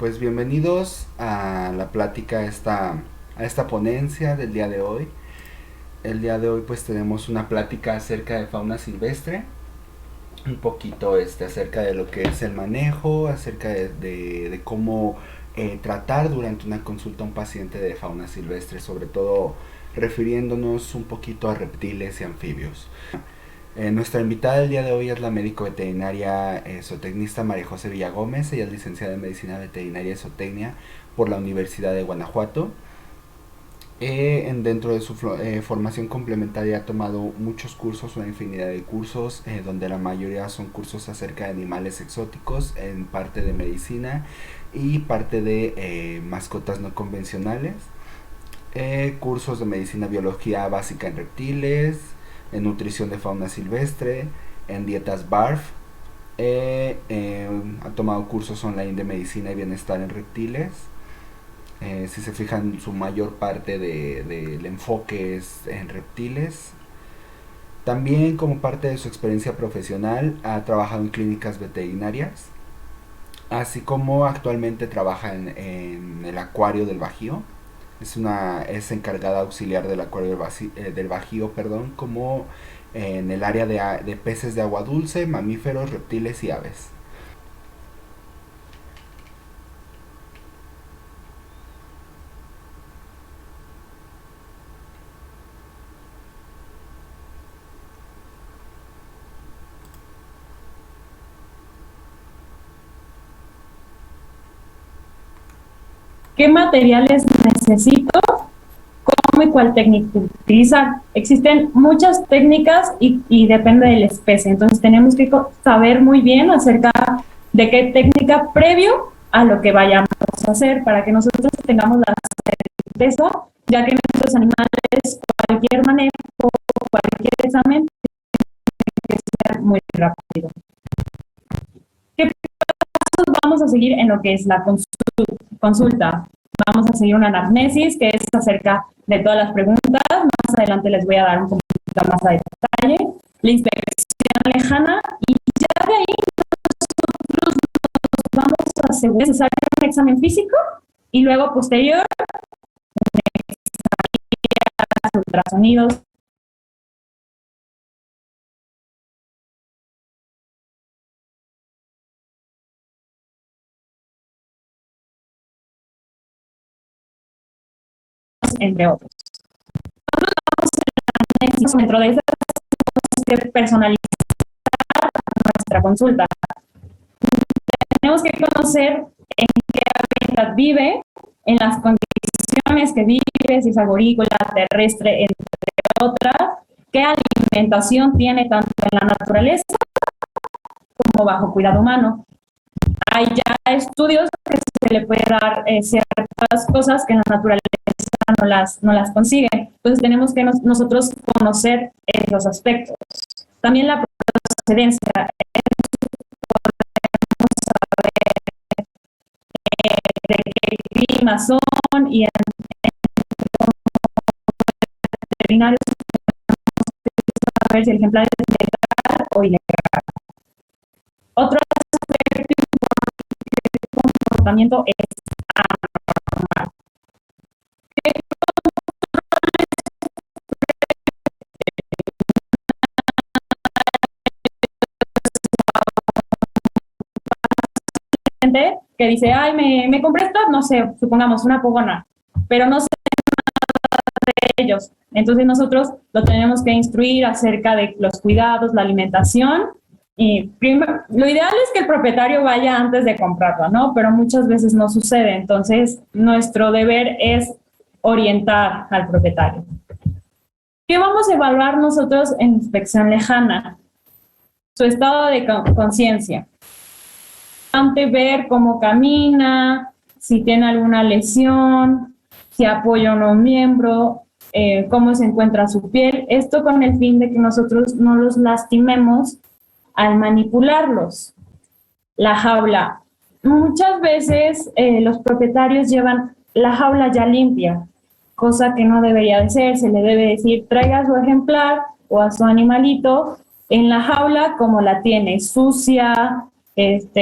Pues bienvenidos a la plática, a esta ponencia del día de hoy. El día de hoy pues tenemos una plática acerca de fauna silvestre, un poquito acerca de lo que es el manejo, acerca de cómo tratar durante una consulta a un paciente de fauna silvestre, sobre todo refiriéndonos un poquito a reptiles y anfibios. Nuestra invitada del día de hoy es la médico veterinaria zootecnista María José Villagómez. Ella es licenciada en Medicina Veterinaria y Zootecnia por la Universidad de Guanajuato. Dentro de su formación complementaria ha tomado muchos cursos, una infinidad de cursos, donde la mayoría son cursos acerca de animales exóticos, en parte de medicina y parte de mascotas no convencionales. Cursos de medicina biología básica en reptiles, en nutrición de fauna silvestre, en dietas BARF. Ha tomado cursos online de medicina y bienestar en reptiles. Si se fijan, su mayor parte del enfoque es en reptiles. También, como parte de su experiencia profesional, ha trabajado en clínicas veterinarias, así como actualmente trabaja en el acuario del Bajío. Es encargada auxiliar del acuario del Bajío, perdón, como en el área de peces de agua dulce, mamíferos, reptiles y aves. ¿Qué materiales necesito? ¿Cómo y cuál técnica utilizar? Existen muchas técnicas y depende de la especie. Entonces tenemos que saber muy bien acerca de qué técnica previo a lo que vayamos a hacer para que nosotros tengamos la certeza, ya que nuestros animales, cualquier manejo, cualquier examen, tiene que ser muy rápido. ¿Qué pasos vamos a seguir en lo que es la consulta? Vamos a seguir una anamnesis que es acerca de todas las preguntas. Más adelante les voy a dar un poquito más a detalle. La inspección lejana y ya de ahí nosotros nos vamos a asegurar que es necesario un examen físico y luego posterior ultrasonidos. Entre otros. Dentro de esas que personalizar nuestra consulta. Tenemos que conocer en qué hábitat vive, en las condiciones que vive, si es arborícola, terrestre, entre otras, qué alimentación tiene tanto en la naturaleza como bajo cuidado humano. Hay ya estudios que se le puede dar ciertas cosas que en la naturaleza no las consigue. Entonces tenemos que nosotros conocer esos aspectos. También la procedencia. De qué clima son y en veterinarios saber si el ejemplar es legal o ilegal. Otro aspecto importante del comportamiento es anormal. Que dice, ay, me compré esto, no sé, supongamos una pogona, pero no sé de ellos. Entonces nosotros lo tenemos que instruir acerca de los cuidados, la alimentación. Y lo ideal es que el propietario vaya antes de comprarlo, ¿no? Pero muchas veces no sucede. Entonces nuestro deber es orientar al propietario. ¿Qué vamos a evaluar nosotros en inspección lejana? Su estado de conciencia. Ver cómo camina, si tiene alguna lesión, si apoya o no un miembro, cómo se encuentra su piel. Esto con el fin de que nosotros no los lastimemos al manipularlos. La jaula. Muchas veces los propietarios llevan la jaula ya limpia, cosa que no debería de ser. Se le debe decir, traiga a su ejemplar o a su animalito en la jaula como la tiene, sucia,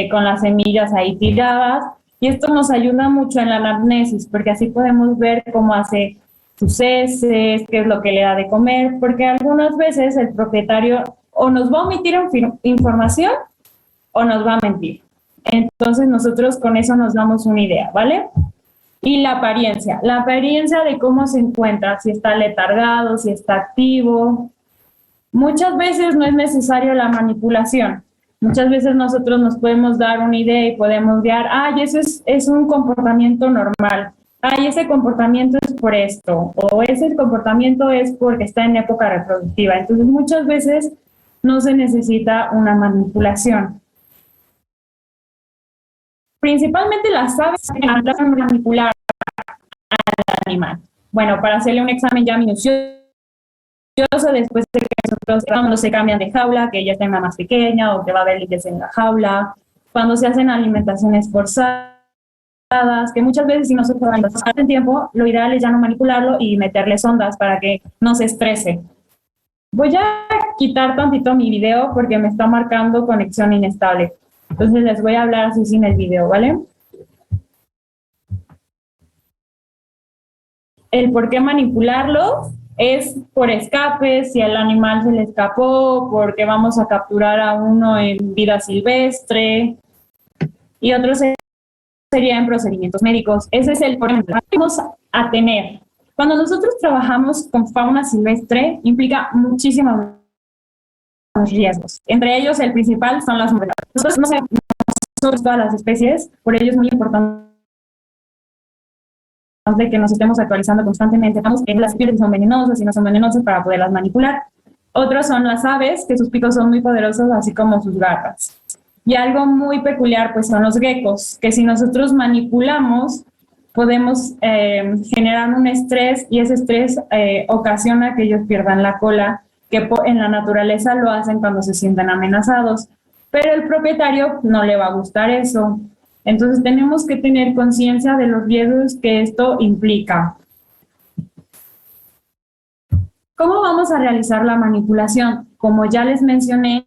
con las semillas ahí tiradas, Y esto nos ayuda mucho en la anamnesis, porque así podemos ver cómo hace sus heces, qué es lo que le da de comer, porque algunas veces el propietario o nos va a omitir información o nos va a mentir. Entonces nosotros con eso nos damos una idea, ¿vale? Y la apariencia de cómo se encuentra, si está letargado, si está activo. Muchas veces no es necesario la manipulación. Muchas veces nosotros nos podemos dar una idea y podemos guiar, ay, eso es un comportamiento normal, ay, ese comportamiento es por esto, o ese comportamiento es porque está en época reproductiva. Entonces muchas veces no se necesita una manipulación. Principalmente las aves se manipular al animal. Bueno, para hacerle un examen ya minucioso, después de que nosotros cuando se cambian de jaula, que ella tenga más pequeña o que va a haber líquidos en la jaula, cuando se hacen alimentaciones forzadas, que muchas veces si nosotros hacen tiempo, lo ideal es ya no manipularlo y meterle sondas para que no se estrese. Voy a quitar tantito mi video porque me está marcando conexión inestable. Entonces les voy a hablar así sin el video, ¿vale? El por qué manipularlo es por escape, si al animal se le escapó, porque vamos a capturar a uno en vida silvestre, y otro sería en procedimientos médicos. Ese es el por qué vamos a tener. Cuando nosotros trabajamos con fauna silvestre, implica muchísimos riesgos. Entre ellos, el principal son las muertes. Nosotros no sabemos todas las especies, por ello es muy importante de que nos estemos actualizando constantemente. Vamos que las especies son venenosas y no son venenosas para poderlas manipular. Otros son las aves, que sus picos son muy poderosos, así como sus garras. Y algo muy peculiar, pues, son los geckos, que si nosotros manipulamos, podemos generar un estrés, y ese estrés ocasiona que ellos pierdan la cola, que en la naturaleza lo hacen cuando se sienten amenazados. Pero el propietario no le va a gustar eso. Entonces tenemos que tener conciencia de los riesgos que esto implica. ¿Cómo vamos a realizar la manipulación? Como ya les mencioné,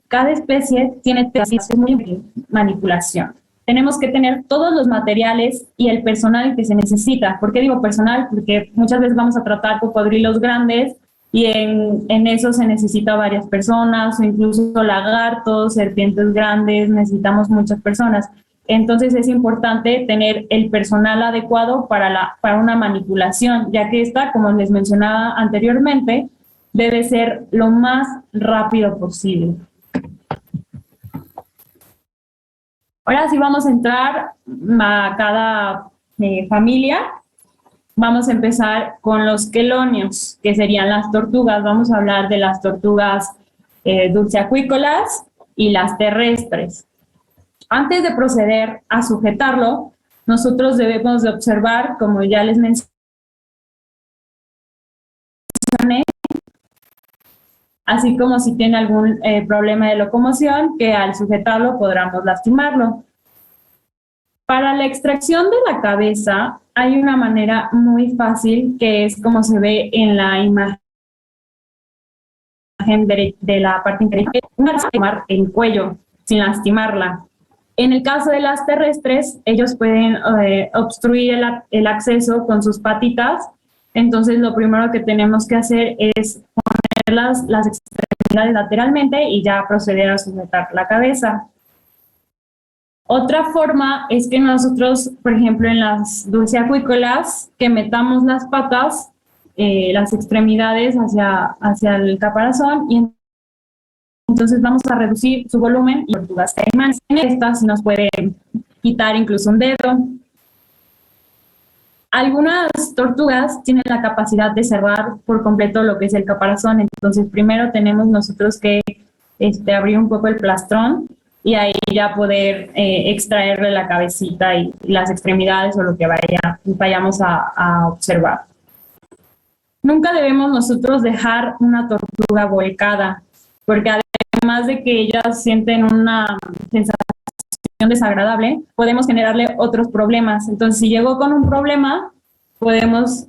cada especie tiene muy manipulación. Tenemos que tener todos los materiales y el personal que se necesita. ¿Por qué digo personal? Porque muchas veces vamos a tratar cocodrilos grandes y en eso se necesita varias personas, o incluso lagartos, serpientes grandes, necesitamos muchas personas. Entonces es importante tener el personal adecuado para una manipulación, ya que esta, como les mencionaba anteriormente, debe ser lo más rápido posible. Ahora sí vamos a entrar a cada familia. Vamos a empezar con los quelonios, que serían las tortugas. Vamos a hablar de las tortugas dulceacuícolas y las terrestres. Antes de proceder a sujetarlo, nosotros debemos de observar, como ya les mencioné, así como si tiene algún problema de locomoción, que al sujetarlo podamos lastimarlo. Para la extracción de la cabeza hay una manera muy fácil, que es como se ve en la imagen de la parte inferior, lastimar el cuello sin lastimarla. En el caso de las terrestres, ellos pueden obstruir el acceso con sus patitas. Entonces lo primero que tenemos que hacer es poner las extremidades lateralmente y ya proceder a sujetar la cabeza. Otra forma es que nosotros, por ejemplo, en las dulceacuícolas, que metamos las patas, las extremidades hacia el caparazón, y entonces vamos a reducir su volumen. Y tortugas caimanes, estas nos pueden quitar incluso un dedo. Algunas tortugas tienen la capacidad de cerrar por completo lo que es el caparazón. Entonces primero tenemos nosotros que abrir un poco el plastrón y ahí ya poder extraerle la cabecita y las extremidades o lo que vayamos a observar. Nunca debemos nosotros dejar una tortuga volcada, porque además de que ellas sienten una sensación desagradable, podemos generarle otros problemas. Entonces, si llegó con un problema, podemos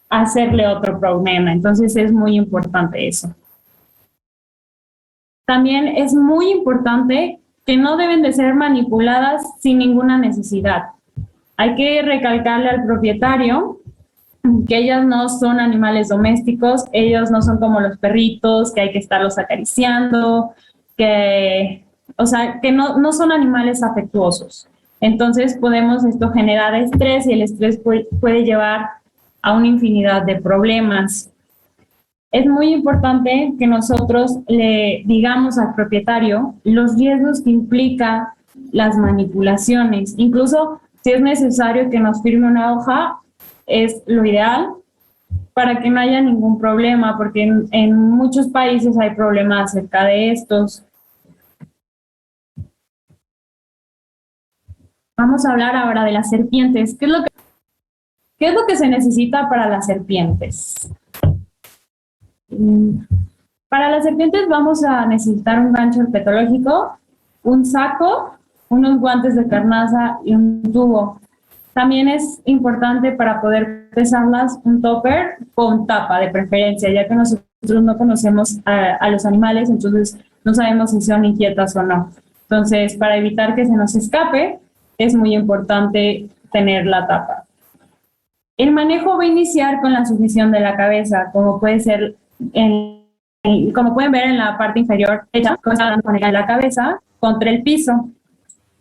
hacerle otro problema. Entonces, es muy importante eso. También es muy importante que no deben de ser manipuladas sin ninguna necesidad. Hay que recalcarle al propietario que ellas no son animales domésticos, ellos no son como los perritos, que hay que estarlos acariciando, o sea, que no son animales afectuosos. Entonces podemos esto generar estrés y el estrés puede llevar a una infinidad de problemas. Es muy importante que nosotros le digamos al propietario los riesgos que implica las manipulaciones. Incluso si es necesario que nos firme una hoja, es lo ideal para que no haya ningún problema, porque en muchos países hay problemas acerca de estos. Vamos a hablar ahora de las serpientes. ¿Qué es lo que se necesita para las serpientes? Para las serpientes vamos a necesitar un gancho herpetológico, un saco, unos guantes de carnaza y un tubo. También es importante para poder pesarlas un topper con tapa de preferencia, ya que nosotros no conocemos a los animales, entonces no sabemos si son inquietas o no. Entonces, para evitar que se nos escape, es muy importante tener la tapa. El manejo va a iniciar con la sujeción de la cabeza, como puede ser, como pueden ver en la parte inferior, con la cabeza contra el piso.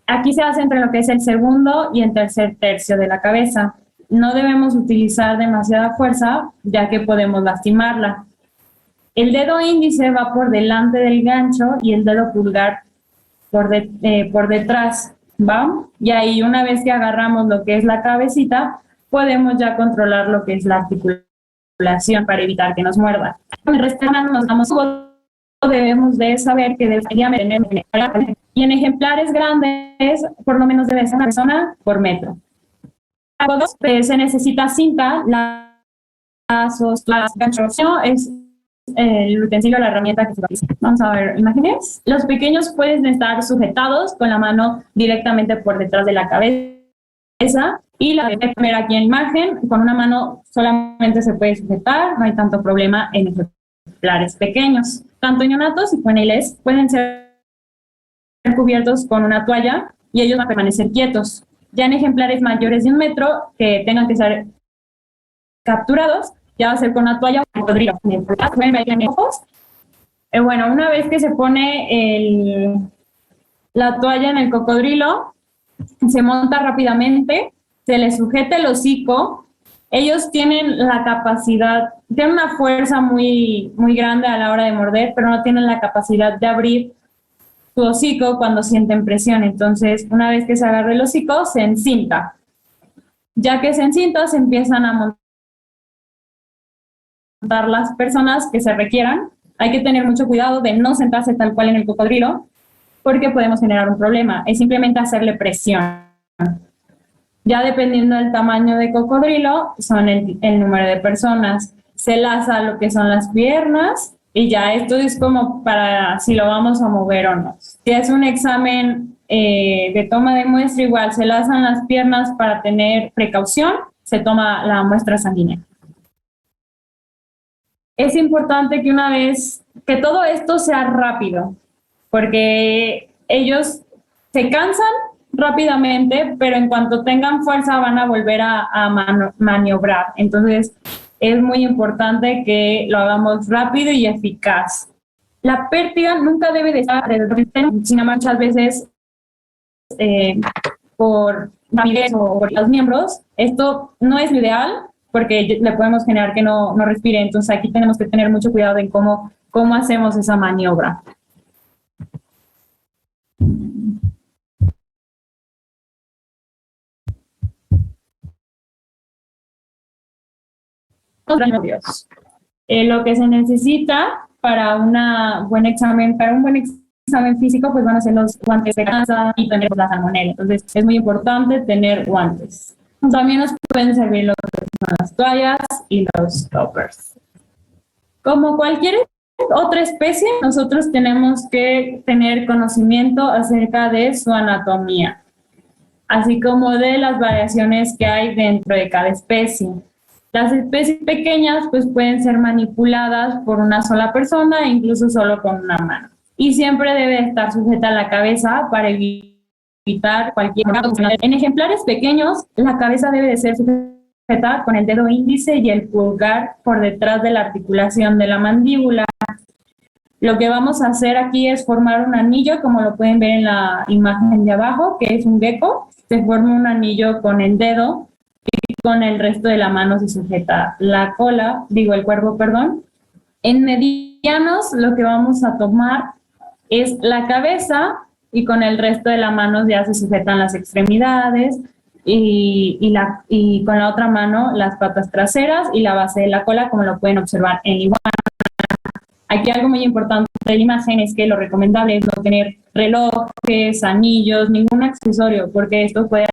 Aquí se hace entre lo que es el segundo y el tercer tercio de la cabeza. No debemos utilizar demasiada fuerza, ya que podemos lastimarla. El dedo índice va por delante del gancho y el dedo pulgar por detrás, ¿va? Y ahí una vez que agarramos lo que es la cabecita, podemos ya controlar lo que es la articulación para evitar que nos muerda. Con el resto de las manos nos damos debemos de saber que deberíamos tener, y en ejemplares grandes por lo menos debe ser una persona por metro. Para todos se necesita cinta, lazos, ganchos, es el utensilio, la herramienta que se utiliza. Vamos a ver imágenes. Los pequeños pueden estar sujetados con la mano directamente por detrás de la cabeza, y la que ver aquí en imagen, con una mano solamente se puede sujetar, no hay tanto problema en ejemplares pequeños. Tanto neonatos y juveniles pueden ser cubiertos con una toalla y ellos van a permanecer quietos. Ya en ejemplares mayores de 1 metro que tengan que ser capturados, ya va a ser con una toalla o un cocodrilo. Pueden ver en ojos. Bueno, una vez que se pone la toalla en el cocodrilo, se monta rápidamente, se le sujeta el hocico. Ellos tienen la capacidad, tienen una fuerza muy, muy grande a la hora de morder, pero no tienen la capacidad de abrir su hocico cuando sienten presión. Entonces, una vez que se agarra el hocico, se encinta. Ya que se encinta, se empiezan a montar las personas que se requieran. Hay que tener mucho cuidado de no sentarse tal cual en el cocodrilo, porque podemos generar un problema. Es simplemente hacerle presión. Ya dependiendo del tamaño de cocodrilo, son el número de personas. Se laza lo que son las piernas y ya esto es como para si lo vamos a mover o no. Si es un examen de toma de muestra, igual se lazan las piernas para tener precaución, se toma la muestra sanguínea. Es importante que una vez, que todo esto sea rápido, porque ellos se cansan rápidamente, pero en cuanto tengan fuerza van a volver a maniobrar. Entonces, es muy importante que lo hagamos rápido y eficaz. La pértiga nunca debe de estar alrededor del seno, sino muchas veces por rapidez o por los miembros. Esto no es lo ideal porque le podemos generar que no respire. Entonces, aquí tenemos que tener mucho cuidado en cómo hacemos esa maniobra. Lo que se necesita para un buen examen físico, pues van a ser los guantes de casa y tener la salmonela. Entonces, es muy importante tener guantes. También nos pueden servir lo que son las toallas y los toppers. Como cualquier otra especie, nosotros tenemos que tener conocimiento acerca de su anatomía, así como de las variaciones que hay dentro de cada especie. Las especies pequeñas pues pueden ser manipuladas por una sola persona e incluso solo con una mano. y siempre debe estar sujeta a la cabeza para evitar cualquier... En ejemplares pequeños, la cabeza debe de ser sujeta con el dedo índice y el pulgar por detrás de la articulación de la mandíbula. Lo que vamos a hacer aquí es formar un anillo, como lo pueden ver en la imagen de abajo, que es un gecko. Se forma un anillo con el dedo y con el resto de la mano se sujeta la cola, el cuerpo, perdón. En medianos lo que vamos a tomar es la cabeza y con el resto de la mano ya se sujetan las extremidades y con la otra mano las patas traseras y la base de la cola, como lo pueden observar en igual. Aquí algo muy importante de la imagen es que lo recomendable es no tener relojes, anillos, ningún accesorio, porque esto puede,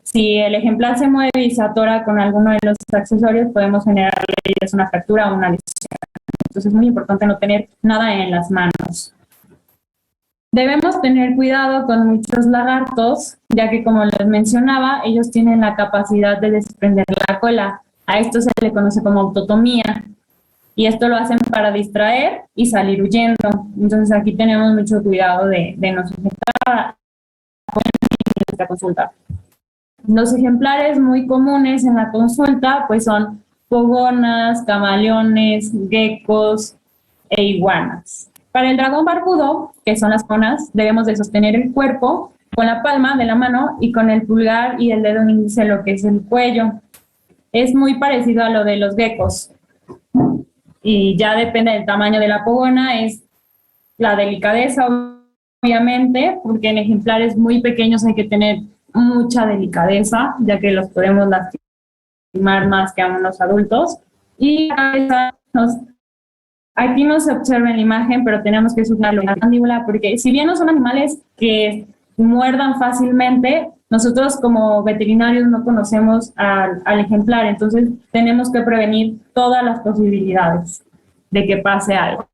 si el ejemplar se mueve y se atora con alguno de los accesorios, podemos generarle una fractura o una lesión. Entonces es muy importante no tener nada en las manos. Debemos tener cuidado con muchos lagartos, ya que como les mencionaba, ellos tienen la capacidad de desprender la cola. A esto se le conoce como autotomía. Y esto lo hacen para distraer y salir huyendo. Entonces aquí tenemos mucho cuidado de no sujetar en nuestra consulta. Los ejemplares muy comunes en la consulta pues son pogonas, camaleones, geckos e iguanas. Para el dragón barbudo, que son las pogonas, debemos de sostener el cuerpo con la palma de la mano y con el pulgar y el dedo índice lo que es el cuello. Es muy parecido a lo de los geckos. Y ya depende del tamaño de la pogona, es la delicadeza, obviamente, porque en ejemplares muy pequeños hay que tener mucha delicadeza, ya que los podemos lastimar más que a unos adultos. Y la cabeza, aquí no se observa en la imagen, pero tenemos que sujetarlo en la mandíbula, porque si bien no son animales que muerdan fácilmente, nosotros como veterinarios no conocemos al ejemplar, entonces tenemos que prevenir todas las posibilidades de que pase algo.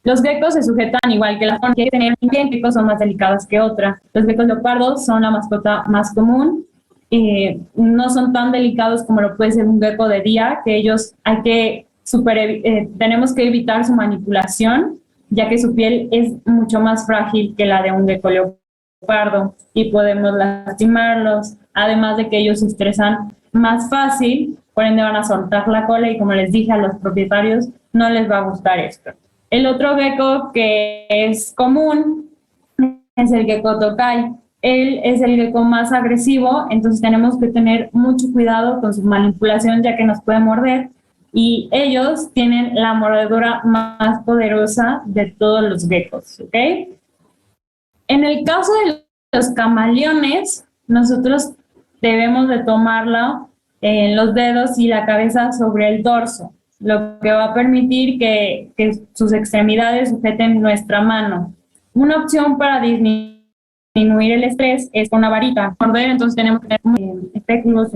Los geckos se sujetan igual que las pogonas, que tener geckos son más delicados que otras. Los geckos leopardos son la mascota más común, no son tan delicados como lo puede ser un gecko de día, que ellos tenemos que evitar su manipulación, ya que su piel es mucho más frágil que la de un gecko leopardo y podemos lastimarlos, además de que ellos se estresan más fácil, por ende van a soltar la cola y como les dije a los propietarios no les va a gustar esto. El otro gecko que es común es el gecko tokai. Él es el gecko más agresivo, entonces tenemos que tener mucho cuidado con su manipulación ya que nos puede morder y ellos tienen la mordedura más poderosa de todos los geckos, ¿ok? En el caso de los camaleones, nosotros debemos de tomarlo en los dedos y la cabeza sobre el dorso, lo que va a permitir que sus extremidades sujeten nuestra mano. Una opción para disminuir el estrés es con una varita. Morder, entonces tenemos que tener espéculos,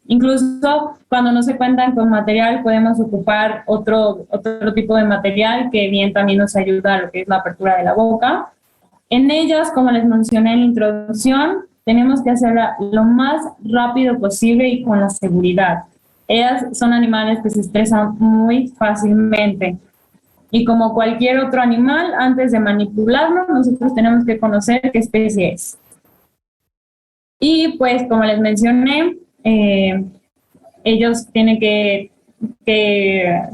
incluso cuando no se cuentan con material, podemos ocupar otro tipo de material que bien también nos ayuda a lo que es la apertura de la boca. En ellas, como les mencioné en la introducción, tenemos que hacerla lo más rápido posible y con la seguridad. Ellas son animales que se estresan muy fácilmente. Y como cualquier otro animal, antes de manipularlo, nosotros tenemos que conocer qué especie es. Y pues, como les mencioné, ellos tienen que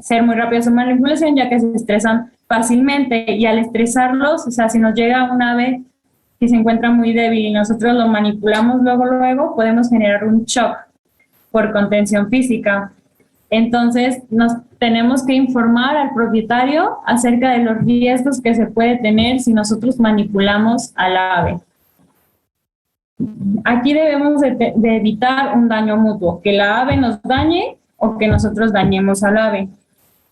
ser muy rápidos en manipulación, ya que se estresan fácilmente. Y al estresarlos, o sea, si nos llega un ave que se encuentra muy débil y nosotros lo manipulamos luego, podemos generar un shock por contención física. Entonces, nos tenemos que informar al propietario acerca de los riesgos que se puede tener si nosotros manipulamos al ave. Aquí debemos de evitar un daño mutuo, que la ave nos dañe o que nosotros dañemos al ave.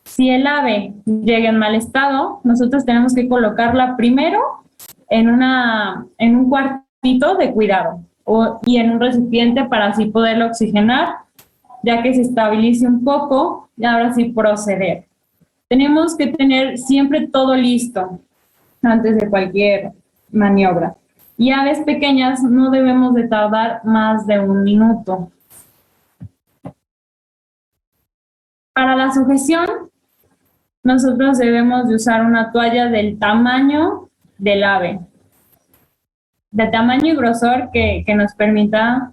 Si el ave llega en mal estado, nosotros tenemos que colocarla primero en un cuartito de cuidado y en un recipiente para así poderlo oxigenar, ya que se estabilice un poco y ahora sí proceder. Tenemos que tener siempre todo listo antes de cualquier maniobra. Y aves pequeñas no debemos de tardar más de 1 minuto. Para la sujeción, nosotros debemos de usar una toalla del tamaño del ave, de tamaño y grosor que nos permita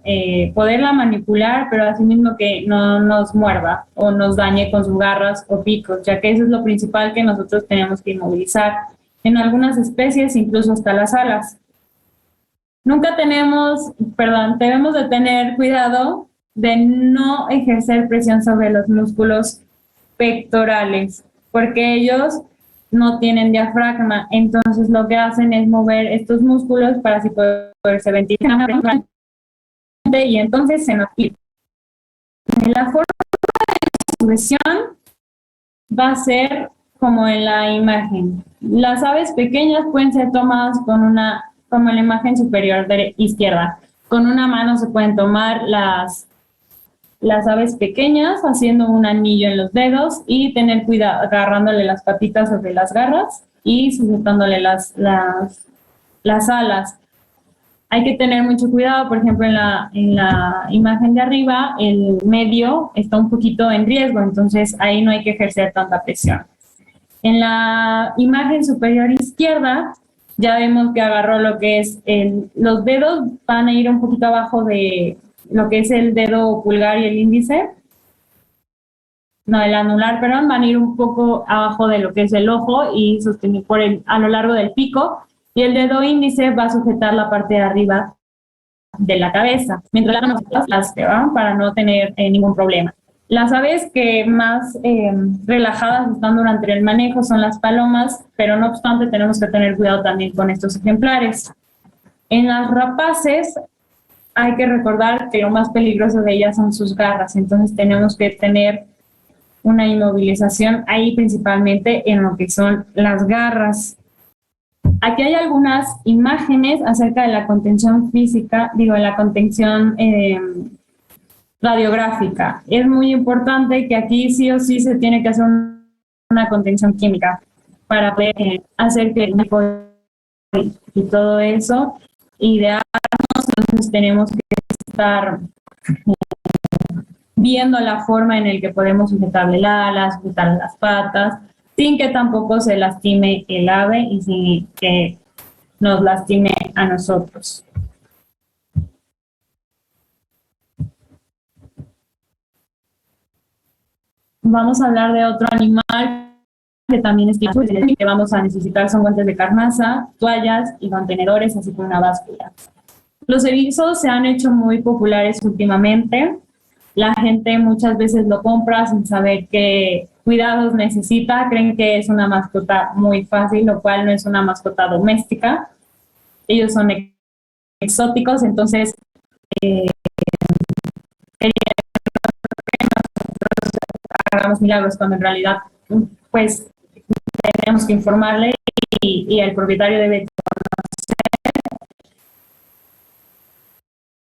poderla manipular, pero asimismo que no nos muerda o nos dañe con sus garras o picos, ya que eso es lo principal que nosotros tenemos que inmovilizar. En algunas especies, incluso hasta las alas. Debemos de tener cuidado de no ejercer presión sobre los músculos pectorales, porque ellos no tienen diafragma, entonces lo que hacen es mover estos músculos para así poderse ventilar y entonces se nos quita. La forma de sujeción va a ser como en la imagen. Las aves pequeñas pueden ser tomadas como en la imagen superior izquierda. Con una mano se pueden tomar las aves pequeñas haciendo un anillo en los dedos y tener cuidado agarrándole las patitas sobre las garras y sujetándole las alas. Hay que tener mucho cuidado, por ejemplo, en la imagen de arriba, el medio está un poquito en riesgo, entonces ahí no hay que ejercer tanta presión. En la imagen superior izquierda, ya vemos que agarró lo que es los dedos, van a ir un poquito abajo de lo que es el dedo pulgar y el índice. No, el anular, perdón, van a ir un poco abajo de lo que es el ojo y sostener a lo largo del pico. Y el dedo índice va a sujetar la parte de arriba de la cabeza, mientras las para no tener ningún problema. Las aves que más relajadas están durante el manejo son las palomas, pero no obstante tenemos que tener cuidado también con estos ejemplares. En las rapaces hay que recordar que lo más peligroso de ellas son sus garras, entonces tenemos que tener una inmovilización ahí principalmente en lo que son las garras. Aquí hay algunas imágenes acerca de la contención física, la contención radiográfica. Es muy importante que aquí sí o sí se tiene que hacer una contención química para poder hacer que y todo eso, idearnos, entonces tenemos que estar viendo la forma en la que podemos sujetarle el ala, sujetarle las patas, sin que tampoco se lastime el ave y sin que nos lastime a nosotros. Vamos a hablar de otro animal que también es que vamos a necesitar son guantes de carnaza, toallas y contenedores, así como una báscula. Los erizos se han hecho muy populares últimamente. La gente muchas veces lo compra sin saber qué cuidados necesita. Creen que es una mascota muy fácil, lo cual no es una mascota doméstica. Ellos son exóticos, entonces hagamos milagros cuando en realidad pues tenemos que informarle y el propietario debe conocer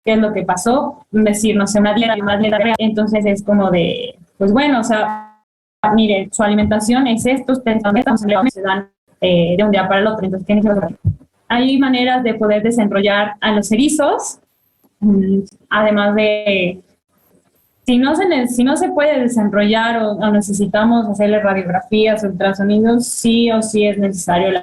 qué es lo que pasó, decir, no sé, una dieta, entonces es como de, pues bueno, o sea, mire, su alimentación es esto, ustedes se dan de un día para el otro, entonces tienen que ver. Hay maneras de poder desenrollar a los erizos, además de si no se puede desenrollar o necesitamos hacerle radiografías, ultrasonidos, sí o sí es necesario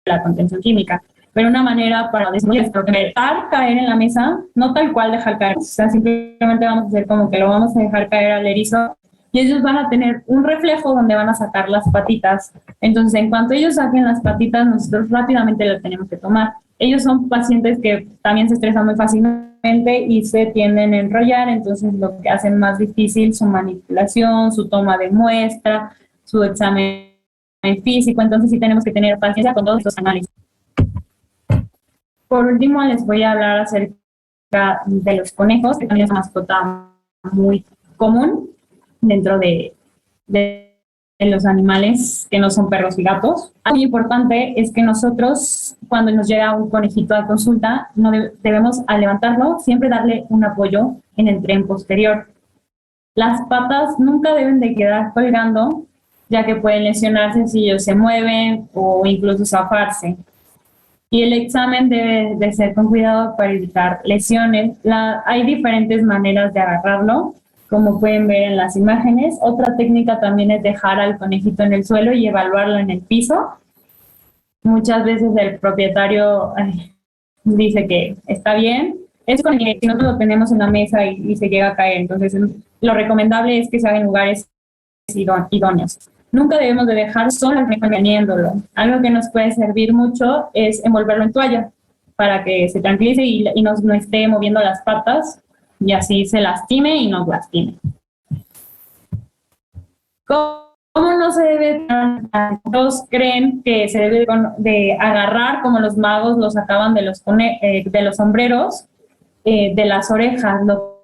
la contención química. Pero una manera para dejar caer en la mesa, no tal cual dejar caer, o sea, simplemente vamos a hacer como que lo vamos a dejar caer al erizo y ellos van a tener un reflejo donde van a sacar las patitas. Entonces, en cuanto ellos saquen las patitas, nosotros rápidamente las tenemos que tomar. Ellos son pacientes que también se estresan muy fácilmente y se tienden a enrollar, entonces lo que hacen más difícil su manipulación, su toma de muestra, su examen físico, entonces sí tenemos que tener paciencia con todos estos análisis. Por último, les voy a hablar acerca de los conejos, que también es una mascota muy común dentro de los animales que no son perros y gatos. Algo muy importante es que nosotros, cuando nos llega un conejito a consulta, no debemos, al levantarlo, siempre darle un apoyo en el tren posterior. Las patas nunca deben de quedar colgando, ya que pueden lesionarse si ellos se mueven o incluso zafarse. Y el examen debe de ser con cuidado para evitar lesiones. Hay diferentes maneras de agarrarlo. como pueden ver en las imágenes. Otra técnica también es dejar al conejito en el suelo y evaluarlo en el piso. Muchas veces el propietario dice que está bien. Es con si nosotros lo tenemos en la mesa y se llega a caer. Entonces, lo recomendable es que se haga en lugares idóneos. Nunca debemos de dejar solo manteniéndolo. Algo que nos puede servir mucho es envolverlo en toalla para que se tranquilice y no esté moviendo las patas y así se lastime y nos lastime. ¿Cómo no se debe? Todos creen que se debe de agarrar como los magos los sacaban de los sombreros, de las orejas, lo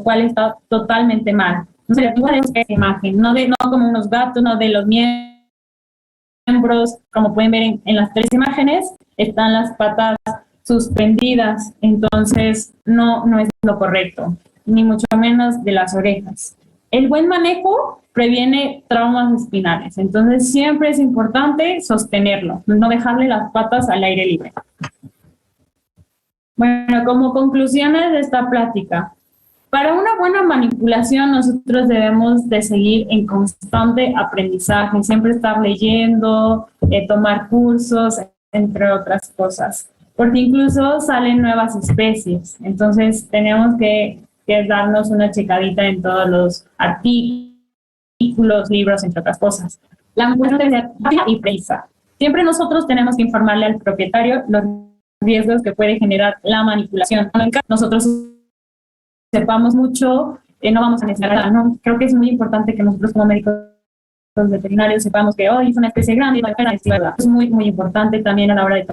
cual está totalmente mal. No se le puede esa imagen, no como unos gatos, no de los miembros, como pueden ver en las tres imágenes, están las patas suspendidas, entonces no es lo correcto, ni mucho menos de las orejas. El buen manejo previene traumas espinales, entonces siempre es importante sostenerlo, no dejarle las patas al aire libre. Bueno, como conclusiones de esta plática, para una buena manipulación nosotros debemos de seguir en constante aprendizaje, siempre estar leyendo, tomar cursos, entre otras cosas, porque incluso salen nuevas especies, entonces tenemos que darnos una checadita en todos los artículos, libros, entre otras cosas. La manipulación debe ser rápida y precisa. Siempre nosotros tenemos que informarle al propietario los riesgos que puede generar la manipulación. Nosotros sepamos mucho, no vamos a necesitar, ¿no? Creo que es muy importante que nosotros como médicos veterinarios sepamos que hoy es una especie grande, es muy, muy importante también a la hora de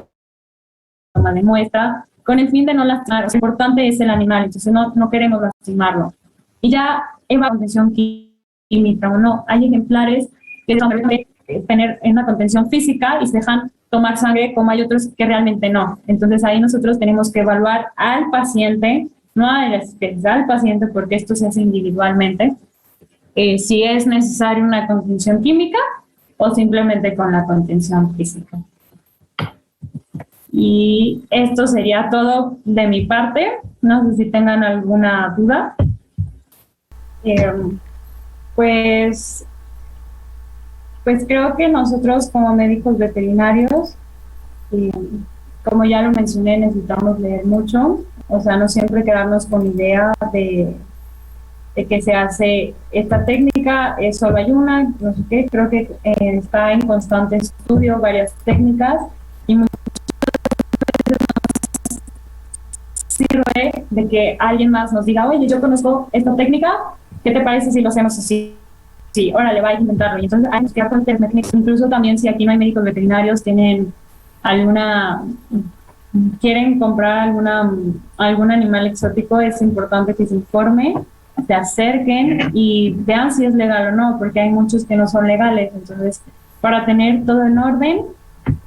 tomar de muestra, con el fin de no lastimar. Lo importante es el animal, entonces no queremos lastimarlo. Y ya en la contención química o no, hay ejemplares que deben tener una contención física y se dejan tomar sangre, como hay otros que realmente no. Entonces ahí nosotros tenemos que evaluar al paciente, no a la especie, al paciente, porque esto se hace individualmente, si es necesaria una contención química o simplemente con la contención física. Y esto sería todo de mi parte. No sé si tengan alguna duda. Pues creo que nosotros como médicos veterinarios, como ya lo mencioné, necesitamos leer mucho. O sea, no siempre quedarnos con idea de que se hace esta técnica, solo hay una, no sé qué. Creo que está en constante estudio varias técnicas y muchas veces sirve de que alguien más nos diga, oye, yo conozco esta técnica, ¿qué te parece si lo hacemos así? Sí, órale, va a intentarlo. Y entonces hay que hacer incluso también si aquí no hay médicos veterinarios, tienen quieren comprar algún animal exótico, es importante que se informe, se acerquen y vean si es legal o no, porque hay muchos que no son legales. Entonces, para tener todo en orden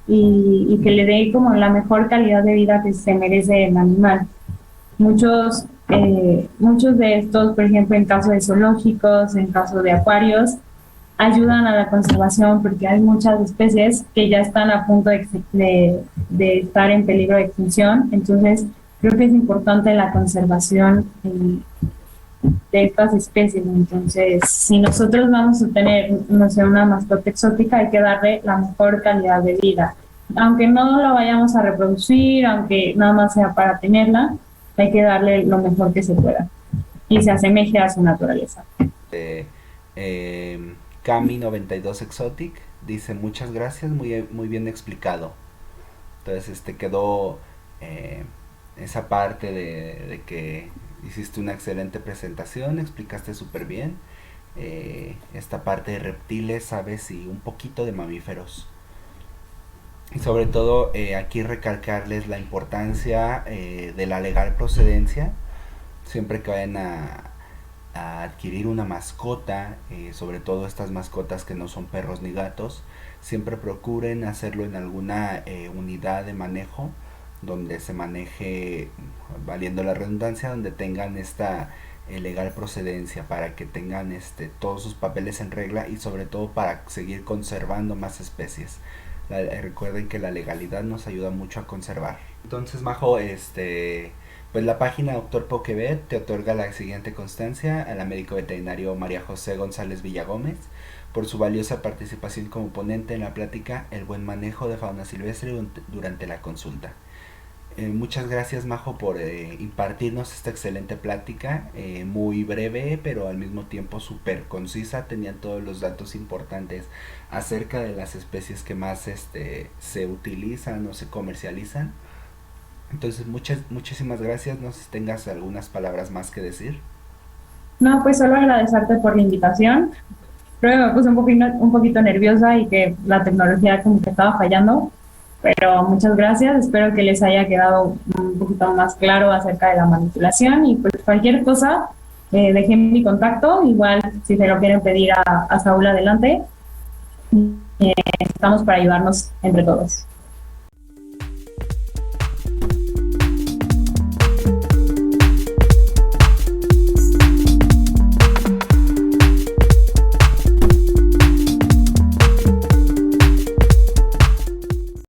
y que le dé como la mejor calidad de vida que se merece el animal. Muchos de estos, por ejemplo, en caso de zoológicos, en caso de acuarios, ayudan a la conservación porque hay muchas especies que ya están a punto de estar en peligro de extinción. Entonces, creo que es importante la conservación de estas especies. Entonces, si nosotros vamos a tener, no sé, una mascota exótica, hay que darle la mejor calidad de vida. Aunque no la vayamos a reproducir, aunque nada más sea para tenerla, hay que darle lo mejor que se pueda y se asemeje a su naturaleza. Cami92 Exotic dice muchas gracias, muy bien explicado. Entonces quedó esa parte de que hiciste una excelente presentación, explicaste súper bien esta parte de reptiles, aves y un poquito de mamíferos. Y sobre todo aquí recalcarles la importancia de la legal procedencia siempre que vayan a adquirir una mascota, sobre todo estas mascotas que no son perros ni gatos, siempre procuren hacerlo en alguna unidad de manejo donde se maneje, valiendo la redundancia, donde tengan esta legal procedencia para que tengan todos sus papeles en regla y sobre todo para seguir conservando más especies. Recuerden que la legalidad nos ayuda mucho a conservar. Entonces, Majo, Pues la página Doctor Poquevet te otorga la siguiente constancia a la médico veterinario María José González Villagómez por su valiosa participación como ponente en la plática El buen manejo de fauna silvestre durante la consulta. Muchas gracias, Majo, por impartirnos esta excelente plática, muy breve pero al mismo tiempo súper concisa. Tenían todos los datos importantes acerca de las especies que más se utilizan o se comercializan. Entonces, muchísimas gracias. No sé si tengas algunas palabras más que decir. No, pues solo agradecerte por la invitación. Creo que me puse un poquito nerviosa y que la tecnología como que estaba fallando, pero muchas gracias. Espero que les haya quedado un poquito más claro acerca de la manipulación y pues cualquier cosa, dejen mi contacto. Igual si se lo quieren pedir a Saúl, adelante. Estamos para ayudarnos entre todos.